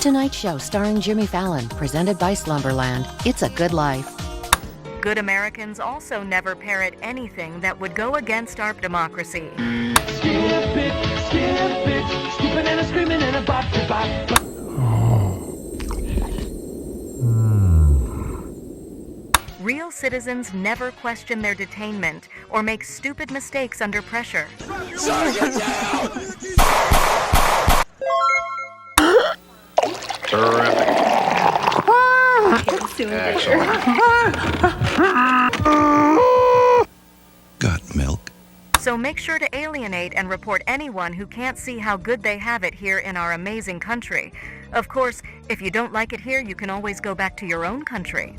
Tonight Show starring Jimmy Fallon, presented by Slumberland. It's a good life. Good Americans also never parrot anything that would go against our democracy. Skip it, skipping and a screaming and a bop. Real citizens never question their detainment or make stupid mistakes under pressure. Terrific. Got milk? So make sure to alienate and report anyone who can't see how good they have it here in our amazing country. Of course, if you don't like it here, you can always go back to your own country.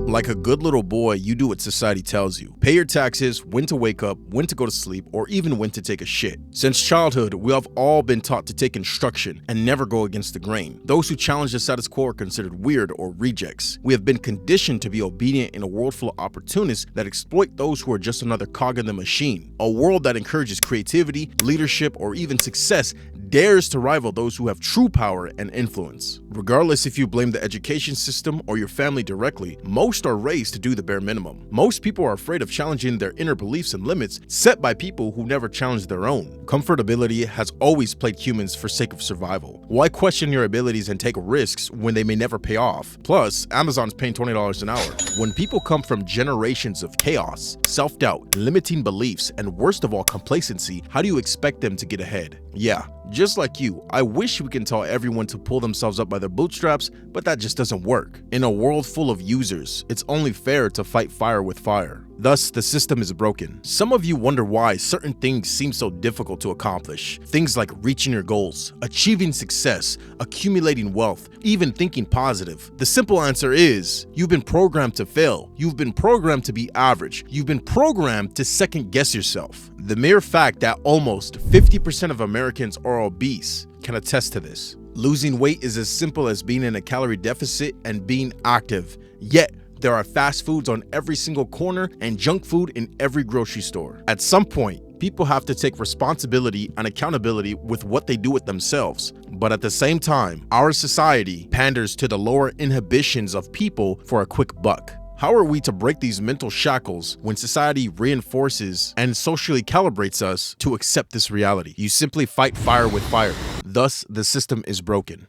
Like a good little boy, you do what society tells you. Pay your taxes, when to wake up, when to go to sleep, or even when to take a shit. Since childhood, we have all been taught to take instruction and never go against the grain. Those who challenge the status quo are considered weird or rejects. We have been conditioned to be obedient in a world full of opportunists that exploit those who are just another cog in the machine. A world that encourages creativity, leadership, or even success dares to rival those who have true power and influence. Regardless if you blame the education system or your family directly, most are raised to do the bare minimum. Most people are afraid of challenging their inner beliefs and limits set by people who never challenge their own. Comfortability has always plagued humans for sake of survival. Why question your abilities and take risks when they may never pay off? Plus, Amazon's paying $20 an hour. When people come from generations of chaos, self-doubt, limiting beliefs, and worst of all, complacency, how do you expect them to get ahead? Yeah, just like you, I wish we can tell everyone to pull themselves up by their bootstraps, but that just doesn't work. In a world full of users, it's only fair to fight fire with fire. Thus, the system is broken. Some of you wonder why certain things seem so difficult to accomplish. Things like reaching your goals, achieving success, accumulating wealth, even thinking positive. The simple answer is, you've been programmed to fail. You've been programmed to be average. You've been programmed to second guess yourself. The mere fact that almost 50% of Americans are obese can attest to this. Losing weight is as simple as being in a calorie deficit and being active. Yet, there are fast foods on every single corner and junk food in every grocery store. At some point, people have to take responsibility and accountability with what they do with themselves. But at the same time, our society panders to the lower inhibitions of people for a quick buck. How are we to break these mental shackles when society reinforces and socially calibrates us to accept this reality? You simply fight fire with fire. Thus, the system is broken.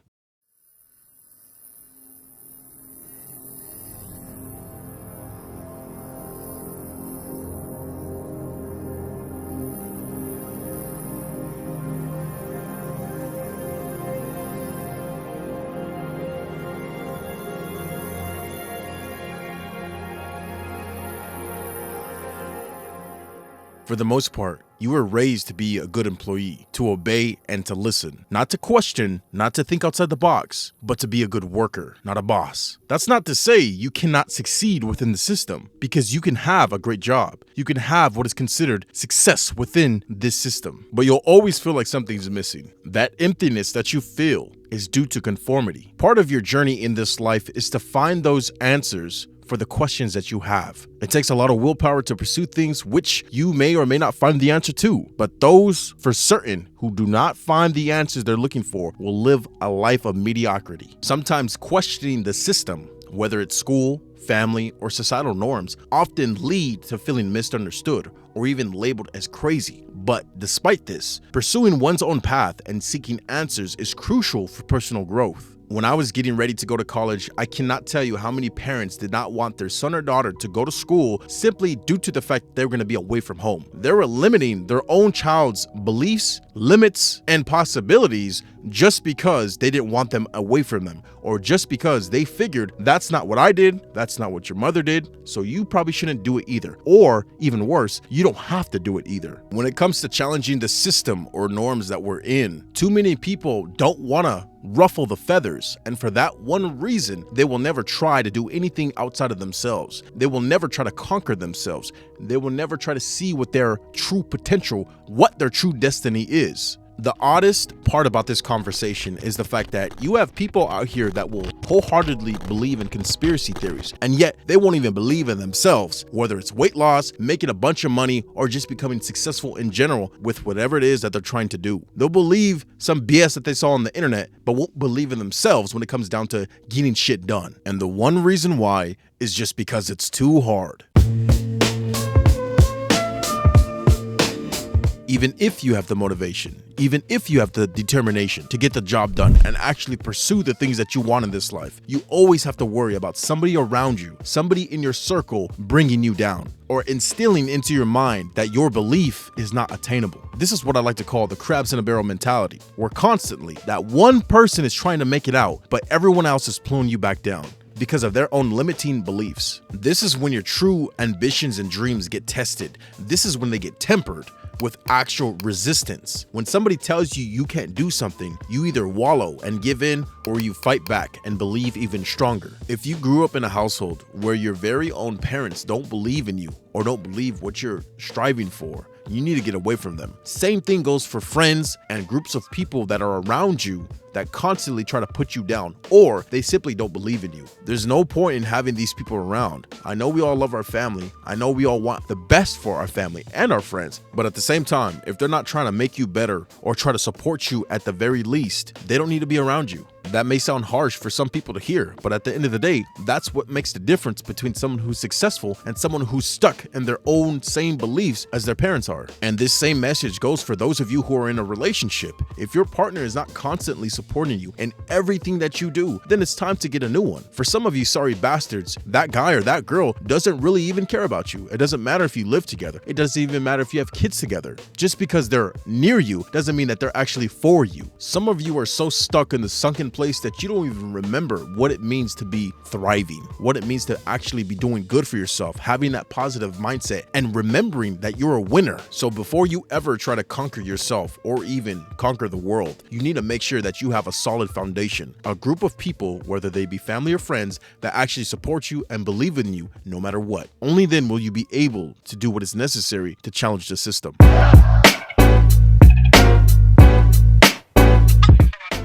For the most part, you were raised to be a good employee, to obey and to listen, not to question, not to think outside the box, but to be a good worker, not a boss. That's not to say you cannot succeed within the system, because you can have a great job. You can have what is considered success within this system, but you'll always feel like something's missing. That emptiness that you feel is due to conformity. Part of your journey in this life is to find those answers for the questions that you have. It takes a lot of willpower to pursue things which you may or may not find the answer to, but those for certain who do not find the answers they're looking for will live a life of mediocrity. Sometimes questioning the system, whether it's school, family, or societal norms, often lead to feeling misunderstood or even labeled as crazy. But despite this, pursuing one's own path and seeking answers is crucial for personal growth. When I was getting ready to go to college, I cannot tell you how many parents did not want their son or daughter to go to school simply due to the fact they were going to be away from home. They were limiting their own child's beliefs, limits, and possibilities just because they didn't want them away from them, or just because they figured that's not what I did, that's not what your mother did, so you probably shouldn't do it either. Or even worse, you don't have to do it either. When it comes to challenging the system or norms that we're in, too many people don't want to ruffle the feathers, and for that one reason, they will never try to do anything outside of themselves. They will never try to conquer themselves. They will never try to see what their true potential, what their true destiny is. The oddest part about this conversation is the fact that you have people out here that will wholeheartedly believe in conspiracy theories, and yet they won't even believe in themselves, whether it's weight loss, making a bunch of money, or just becoming successful in general with whatever it is that they're trying to do. They'll believe some BS that they saw on the internet, but won't believe in themselves when it comes down to getting shit done. And the one reason why is just because it's too hard. Even if you have the motivation, even if you have the determination to get the job done and actually pursue the things that you want in this life, you always have to worry about somebody around you, somebody in your circle bringing you down or instilling into your mind that your belief is not attainable. This is what I like to call the crabs in a barrel mentality, where constantly that one person is trying to make it out, but everyone else is pulling you back down because of their own limiting beliefs. This is when your true ambitions and dreams get tested. This is when they get tempered with actual resistance. When somebody tells you you can't do something, you either wallow and give in or you fight back and believe even stronger. If you grew up in a household where your very own parents don't believe in you or don't believe what you're striving for, you need to get away from them. Same thing goes for friends and groups of people that are around you that constantly try to put you down, or they simply don't believe in you. There's no point in having these people around. I know we all love our family. I know we all want the best for our family and our friends, but at the same time, if they're not trying to make you better or try to support you at the very least, they don't need to be around you. That may sound harsh for some people to hear, but at the end of the day, that's what makes the difference between someone who's successful and someone who's stuck in their own same beliefs as their parents are. And this same message goes for those of you who are in a relationship. If your partner is not constantly supporting you in everything that you do, then it's time to get a new one. For some of you sorry bastards, that guy or that girl doesn't really even care about you. It doesn't matter if you live together. It doesn't even matter if you have kids together. Just because they're near you doesn't mean that they're actually for you. Some of you are so stuck in the sunken place that you don't even remember what it means to be thriving, what it means to actually be doing good for yourself, having that positive mindset and remembering that you're a winner. So before you ever try to conquer yourself or even conquer the world, you need to make sure that you have a solid foundation, a group of people, whether they be family or friends, that actually support you and believe in you no matter what. Only then will you be able to do what is necessary to challenge the system.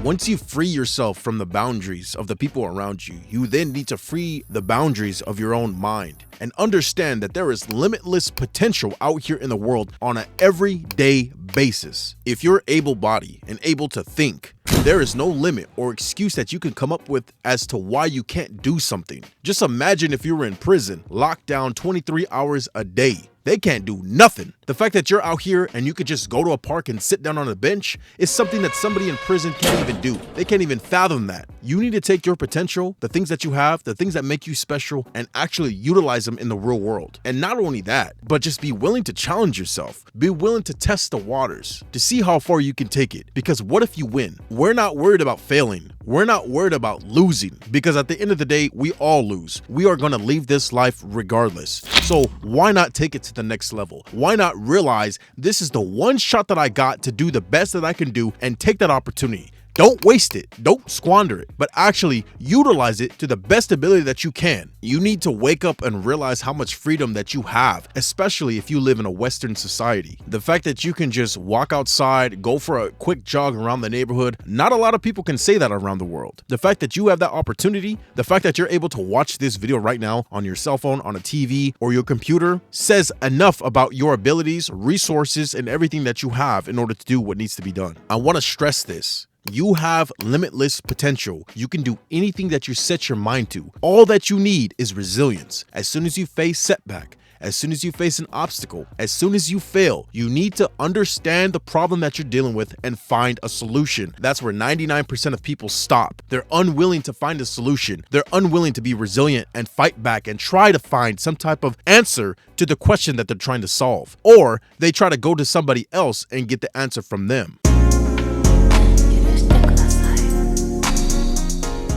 Once you free yourself from the boundaries of the people around you, you then need to free the boundaries of your own mind and understand that there is limitless potential out here in the world on an everyday basis. If you're able-bodied and able to think, there is no limit or excuse that you can come up with as to why you can't do something. Just imagine if you were in prison, locked down 23 hours a day. They can't do nothing. The fact that you're out here and you could just go to a park and sit down on a bench is something that somebody in prison can't even do. They can't even fathom that. You need to take your potential, the things that you have, the things that make you special, and actually utilize them in the real world. And not only that, but just be willing to challenge yourself. Be willing to test the waters to see how far you can take it. Because what if you win? We're not worried about failing. We're not worried about losing, because at the end of the day, we all lose. We are going to leave this life regardless. So why not take it to the next level? Why not realize this is the one shot that I got to do the best that I can do and take that opportunity? Don't waste it. Don't squander it, but actually utilize it to the best ability that you can. You need to wake up and realize how much freedom that you have, especially if you live in a Western society. The fact that you can just walk outside, go for a quick jog around the neighborhood, not a lot of people can say that around the world. The fact that you have that opportunity, the fact that you're able to watch this video right now on your cell phone, on a TV, or your computer says enough about your abilities, resources, and everything that you have in order to do what needs to be done. I want to stress this. You have limitless potential. You can do anything that you set your mind to. All that you need is resilience. As soon as you face setback, as soon as you face an obstacle, as soon as you fail, you need to understand the problem that you're dealing with and find a solution. That's where 99% of people stop. They're unwilling to find a solution. They're unwilling to be resilient and fight back and try to find some type of answer to the question that they're trying to solve. Or they try to go to somebody else and get the answer from them.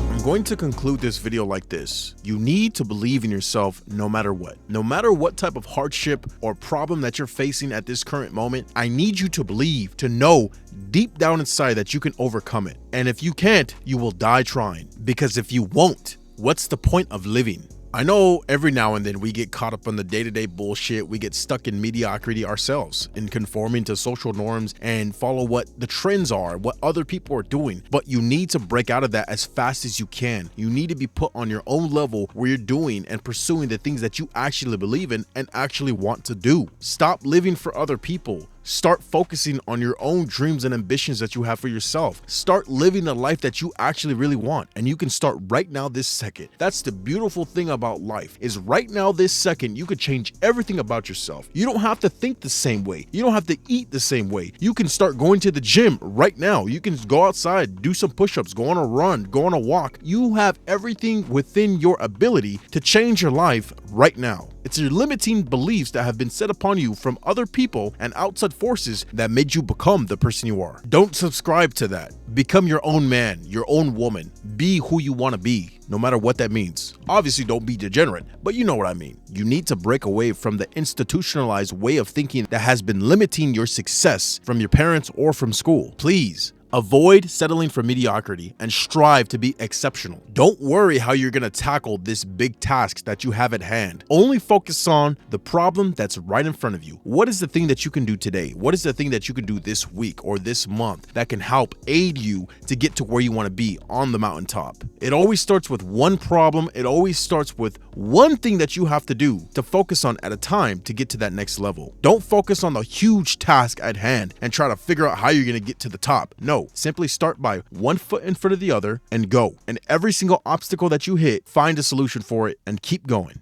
I'm going to conclude this video like this. You need to believe in yourself no matter what. No matter what type of hardship or problem that you're facing at this current moment, I need you to believe, to know deep down inside that you can overcome it. And if you can't, you will die trying. Because if you won't, what's the point of living? I know every now and then we get caught up on the day-to-day bullshit. We get stuck in mediocrity ourselves, in conforming to social norms and follow what the trends are, what other people are doing. But you need to break out of that as fast as you can. You need to be put on your own level where you're doing and pursuing the things that you actually believe in and actually want to do. Stop living for other people. Start focusing on your own dreams and ambitions that you have for yourself. Start living the life that you actually really want, and you can start right now this second. That's the beautiful thing about life, is right now this second you could change everything about yourself. You don't have to think the same way. You don't have to eat the same way. You can start going to the gym right now. You can go outside, do some push-ups, go on a run, go on a walk. You have everything within your ability to change your life right now. It's your limiting beliefs that have been set upon you from other people and outside forces that made you become the person you are. Don't subscribe to that. Become your own man, your own woman. Be who you want to be, no matter what that means. Obviously, don't be degenerate, but you know what I mean. You need to break away from the institutionalized way of thinking that has been limiting your success from your parents or from school. Please, avoid settling for mediocrity and strive to be exceptional. Don't worry how you're going to tackle this big task that you have at hand. Only focus on the problem that's right in front of you. What is the thing that you can do today? What is the thing that you can do this week or this month that can help aid you to get to where you want to be on the mountaintop? It always starts with one problem. It always starts with one thing that you have to do to focus on at a time to get to that next level. Don't focus on the huge task at hand and try to figure out how you're going to get to the top. No. Simply start by one foot in front of the other and go. And every single obstacle that you hit, find a solution for it and keep going.